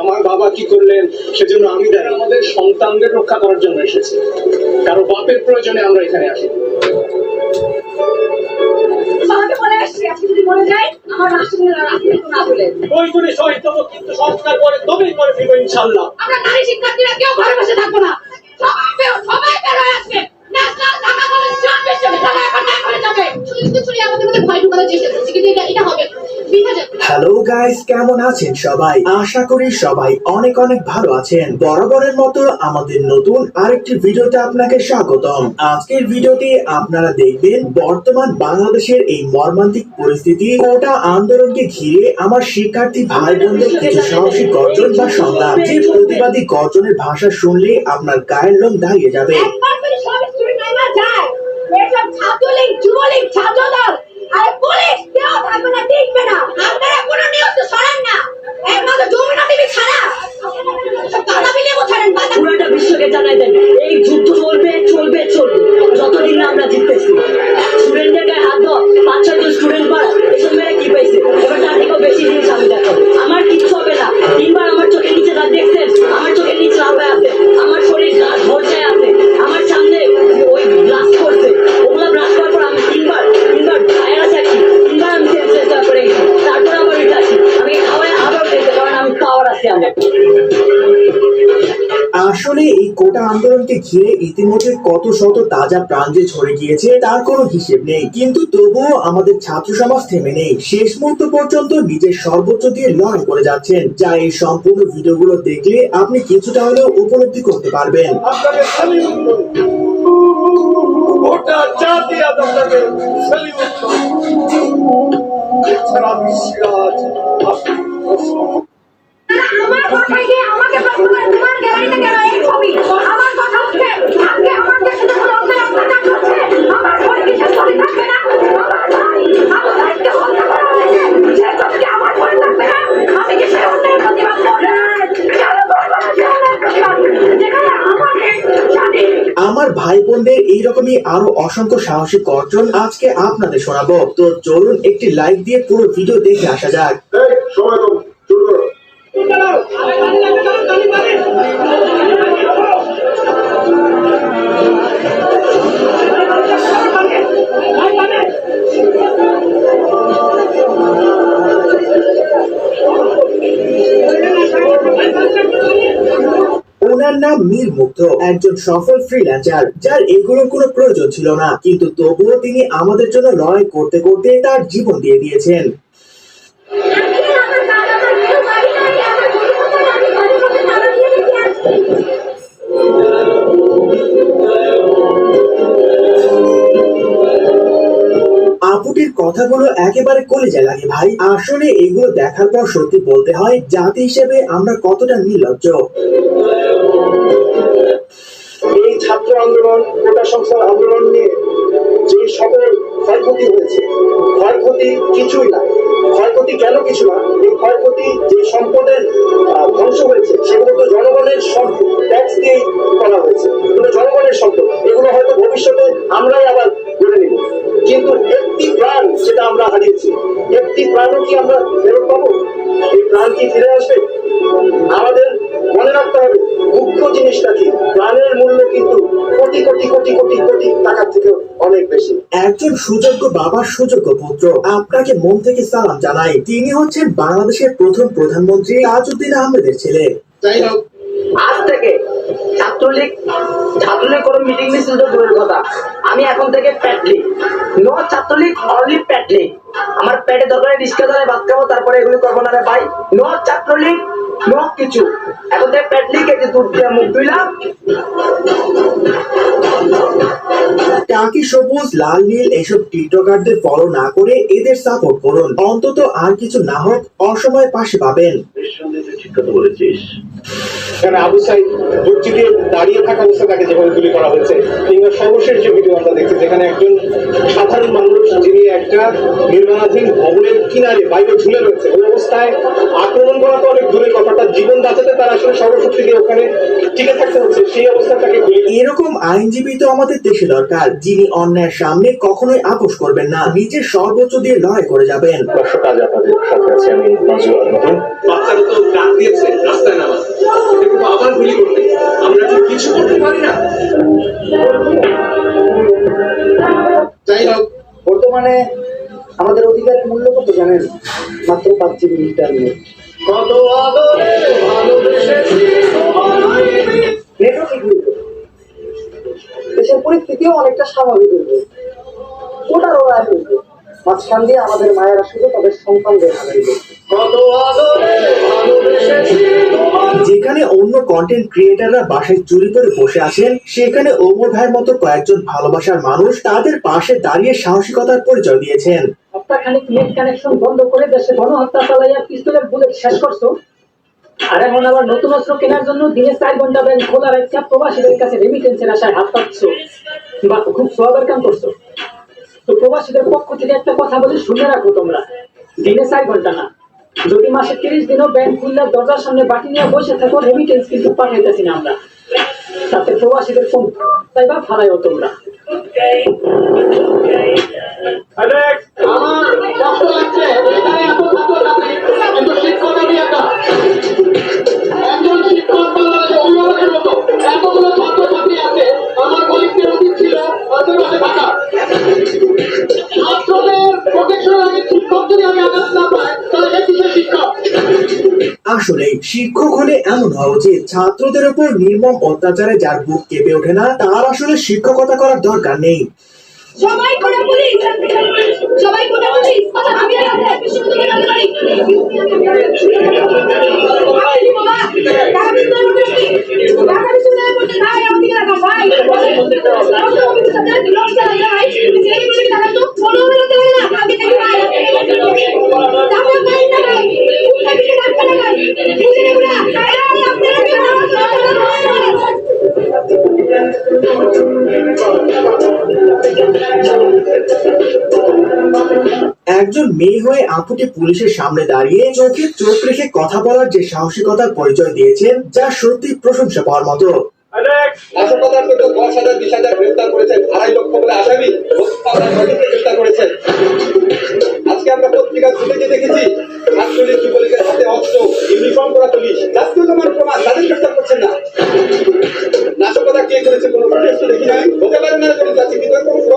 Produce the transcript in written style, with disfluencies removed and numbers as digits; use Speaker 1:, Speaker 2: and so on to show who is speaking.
Speaker 1: আমার বাবা কি করলেন সেজন্য আমি দাঁড়ি। আমাদের সন্তানদের রক্ষা করার জন্য এসেছি, কারো বাপের প্রয়োজনে আমরা এখানে আসি। কিন্তু সংস্কার করে তবেই করে ফিরবো ইনশাল্লাহ।
Speaker 2: আমরা নারী শিক্ষার্থীরা কেউ ঘরে বসে থাকবো না, সবাই বের হয়ে আসবে।
Speaker 3: হ্যালো গাইস, কেমন আছেন সবাই? আশা করি সবাই অনেক অনেক ভালো আছেন। বরাবরের মতো আমাদের নতুন আরেকটি ভিডিওতে আপনাকে স্বাগতম। আজকের ভিডিওতে আপনারা দেখবেন বর্তমান বাংলাদেশের এই মর্মান্তিক পরিস্থিতি, কোটা আন্দোলনকে ঘিরে আমার শিক্ষার্থী ভাই বোনদের কিছু সাহসী গর্জন বা সংগ্রাম, যে প্রতিবাদী গর্জনের ভাষা শুনলে আপনার গায়ের লোম দাঁড়িয়ে যাবে।
Speaker 2: ছাত্রলীগ, যুবলীগ, ছাত্রদল আর পুলিশ কেউ থাকবে না, টিকবে না। আপনারা কোনো নিয়ত সরান না, একমাত্র যমুনা টিভি ছাড়া তারা মিলিয়ে ছাড়েন।
Speaker 4: পুরোটা বিশ্বকে জানাই দেন এই যুদ্ধ চলবে চলবে চলবে যতদিন না আমরা জিততেছি। স্টুডেন্টদের গায়ে হাত দাও, 5-6 স্টুডেন্ট পার এসব মেরে কি পাইছে? এবার তার থেকেও বেশি জিনিস আমি দেখাবো। আমার কিচ্ছু হবে না। 3বার আমার চোখের নিচে দাঁত দেখছেন, আমার চোখের নিচে লাফায় আছে, আমার শরীর ভরসায় আছে, আমার সামনে ওই ব্লাস্ট করছে, ওগুলা ব্লাস্ট করার পর আমি তিনবার ভাইরাস আছি, 3বার আমি সেন্সলেস হয়ে পড়ে গেছি, তারপরে আমার এটা আছি, আমি খাওয়াই আবার উঠেছে, কারণ আমি পাওয়ার আছে আমার।
Speaker 3: আসলে এই কোটা আন্দোলনকে ঘিরে ইতিমধ্যে কত শত তাজা প্রাণ যে ঝরে গিয়েছে তার কোনো হিসেব নেই, কিন্তু তবুও আমাদের ছাত্র সমাজ থেমে নেই। শেষ মুহূর্ত পর্যন্ত নিজের সর্বোচ্চ দিয়ে লড়াই করে যাচ্ছেন, যা এই সম্পূর্ণ ভিডিওগুলো দেখলে আপনি কিছুটা হলেও উপলব্ধি করতে পারবেন।
Speaker 1: গোটা জাতি আপনাকে সেলিউট সারা বিশ্বে আজ
Speaker 2: আমার কথাই দিয়ে আমাকে প্রশ্ন করে তোমার গ্যালারিতে কেন এই ছবি? আমার কথা হচ্ছে আজকে আমার দেশে যখন অন্যায় অত্যাচার করছে, আমার ঘরে কিসের ছবি থাকবে না? আমার ভাই আমার ভাইকে হত্যা করা হয়েছে, সে ছবিটি আমার ঘরে থাকবে না? আমি কি সেই অন্যায়ের প্রতিবাদ করবো? কেন করবো না সেই অন্যায়ের প্রতিবাদ? যেখানে আমাকে স্বাধীন
Speaker 3: আমার ভাই বোনদের এইরকমই আরো অসংখ্য সাহসী গর্জন আজকে আপনাদের শোনাবো। তো চলুন একটি লাইক দিয়ে পুরো ভিডিও দেখে আসা যাক।
Speaker 1: সময় কম, শুরু করো।
Speaker 3: ওনার নাম মীর মুগ্ধ, একজন সফল ফ্রিল্যান্সার যার এগুলোর কোনো প্রয়োজন ছিল না, কিন্তু তবুও তিনি আমাদের জন্য লড়াই করতে করতে তার জীবন দিয়ে দিয়েছেন। আপুটির কথাগুলো একেবারে কলিজায় লাগে ভাই। আসলে এগুলো দেখার পর সত্যি বলতে হয়, জাতি হিসেবে আমরা কতটা নির্লজ্জ।
Speaker 1: এই ছাত্র আন্দোলন, কোটা সংস্কার আন্দোলন নিয়ে যে সকল ক্ষয়ক্ষতি হয়েছে, ক্ষয়ক্ষতি কিছুই না। ক্ষয়ক্ষতি কেন কিছু না? এই ক্ষয়ক্ষতি যে সম্পদের ধ্বংস হয়েছে সেগুলো তো জনগণের সম্পদ, ট্যাক্স দিয়েই করা হয়েছে, এগুলো জনগণের সম্পদ। এগুলো হয়তো ভবিষ্যতে আমরাই আবার গড়ে নিব, কিন্তু একটি প্রাণ যেটা আমরা হারিয়েছি, একটি প্রাণও কি আমরা ফেরত পাবো? এই প্রাণ কি ফিরে আসবে? আমাদের মনে রাখতে হবে মুখ্য জিনিসটা কি, প্রাণের মূল্য কিন্তু কোটি কোটি কোটি কোটি কোটি টাকার থেকে অনেক বেশি।
Speaker 3: একজন সুযোগ্য বাবার সুযোগ্য পুত্র, আপনাকে মন থেকে সালাম জানাই। তিনি হচ্ছেন বাংলাদেশের প্রথম প্রধানমন্ত্রী তাজউদ্দিন আহমেদের ছেলে।
Speaker 1: যাই হোক,
Speaker 4: আজ থেকে ছাত্রলীগ কোনো মিটিং মিছিল তো দূরের কথা, আমি এখন থেকে প্যাটলিগ, নো ছাত্রলীগ, অনলি প্যাটলিগ। আমার পেটে দরকারে রিস্কা ধরে ভাত খাবো, তারপরে এগুলি করবো না রে ভাই। নো ছাত্রলীগ, নো কিছু, এখন থেকে প্যাটলিগ। এই যে দুধ দিয়ে মুখ ধুইলাম।
Speaker 3: টাকি সবুজ, লাল নীল এসব টিকটকারদের ফলো না করে এদের সাপোর্ট করুন, অন্তত আর কিছু না হোক অসময়ে পাশে পাবেন।
Speaker 1: ঠিক কথা বলেছিস। কারণ আবু সাইদ মসজিদে দাঁড়িয়ে থাকা অবস্থা তাকে যেভাবে গুলি করা হয়েছে, কিংবা সর্বশেষ যে ভিডিও আমরা দেখছি যেখানে একজন সাধারণ মানুষ যিনি একটা নির্মাণাধীন ভবনের কিনারে বাইরে ঝুলে রয়েছে, ওই অবস্থায় আক্রমণ করা তো অনেক দূরের কথা, তার জীবন বাঁচাতে তার আসলে সর্বশক্তি দিয়ে ওখানে টিকে থাকতে হচ্ছে, সেই অবস্থা তাকে গুলি।
Speaker 3: এরকম আইনজীবী তো আমাদের দেশে দরকার, যিনি অন্যায়ের সামনে কখনোই আপোষ করবেন না, নিজের সর্বোচ্চ দিয়ে লড়াই করে যাবেন।
Speaker 1: দর্শক, আজ আপনাদের সাথে আছি আমি নজরুল নতুন। বাচ্চারা তো ডাক দিয়েছে রাস্তায় জানেন? মাত্র 5 জিবি ইন্টারনেট।
Speaker 5: কত আদরে ভালোবেসেছি তোমায়।
Speaker 1: নেটও ঠিক হইল, দেশের পরিস্থিতিও অনেকটা স্বাভাবিক হইল, ওটার ওরা হইল, মাঝখান দিয়ে আমাদের মায়েরা শুধু তাদের সন্তানদের হারাইল।
Speaker 5: কত আদরে ভালোবেসেছি তোমায়।
Speaker 3: যেখানে অন্য কন্টেন্ট ক্রিয়েটাররা বাসায় চুরি করে বসে আছেন, সেখানে ওমর ভাইয়ের মতো কয়েকজন ভালোবাসার মানুষ তাদের পাশে দাঁড়িয়ে সাহসিকতার পরিচয় দিয়েছেন।
Speaker 6: সপ্তাহখানিক নেট কানেকশন বন্ধ করে দেশে গণহত্যা চালাইয়া পিস্তলের বুলেট শেষ করছো, আর এখন আবার নতুন অস্ত্র কেনার জন্য দিনে 4 ঘন্টা ব্যাংক খোলা রাখছে, প্রবাসীদের কাছে রেমিটেন্সের আশায় হাত পাচ্ছ। বা খুব সোয়াবের কাম করছো। তো প্রবাসীদের পক্ষ থেকে একটা কথা বলে শুনে রাখো, তোমরা দিনে 4 ঘন্টা না, যদি মাসে 30 দিনও ব্যাংক খুললে দরজার সামনে বাকি নিয়ে বসে থাকো, রেমিটেন্স কিন্তু পাঠাইতেছি না আমরা। তাতে প্রবাসীদের কোন তাইবা ফালাইও তোমরা।
Speaker 5: আমার কষ্ট লাগছে এখানে এত ছাত্রছাত্রী, কিন্তু শিক্ষক আমি একা। একজন শিক্ষক বাংলাদেশে অভিভাবকের মতো এতগুলো ছাত্রছাত্রী আছে, আমার কলিগদের উচিত ছিল ওদের পাশে থাকা। ছাত্রদের প্রোটেকশন আগে শিক্ষক যদি আমি আঘাত না পাই, তাহলে সে কিসের শিক্ষক?
Speaker 3: আসলে শিক্ষক হলে এমন হওয়া উচিত, ছাত্রদের উপর নির্মম অত্যাচারে যার বুক কেঁপে ওঠে না, তার আসলে শিক্ষকতা করার দরকার নেই।
Speaker 2: সবাই করে পুলিশ, সবাই করে পুলিশ, কথা আমি আর আপনি বিশ্ববিদ্যালয়ে গেলে পারি। ঢাকা বিশ্ববিদ্যালয়ে পড়তে ভাই আমাকে লাগা ভাই
Speaker 3: একজন মেয়ে হয়ে আপুটি পুলিশের সামনে দাঁড়িয়ে চোখে চোখ রেখে কথা বলার যে সাহসিকতার পরিচয় দিয়েছেন, যা সত্যি প্রশংসা পাওয়ার মতো।
Speaker 5: নাশকতার জন্য 10,000 20,000 গ্রেফতার করেছেন, 2.5 লক্ষ করে আসামি গ্রেফতার করেছেন। আজকে আমরা পত্রিকা খুঁজে দেখেছি ছাত্রলীগ যুবলীগের হাতে অস্ত্র, ইউনিফর্ম করা পুলিশ, জাতীয় জমার প্রমাণ, তাদের গ্রেফতার করছেন না। নাশকতা কে করেছে কোনো প্রশ্ন দেখি নাই, হতে পারে না কোনো জাতি, কিন্তু কোনো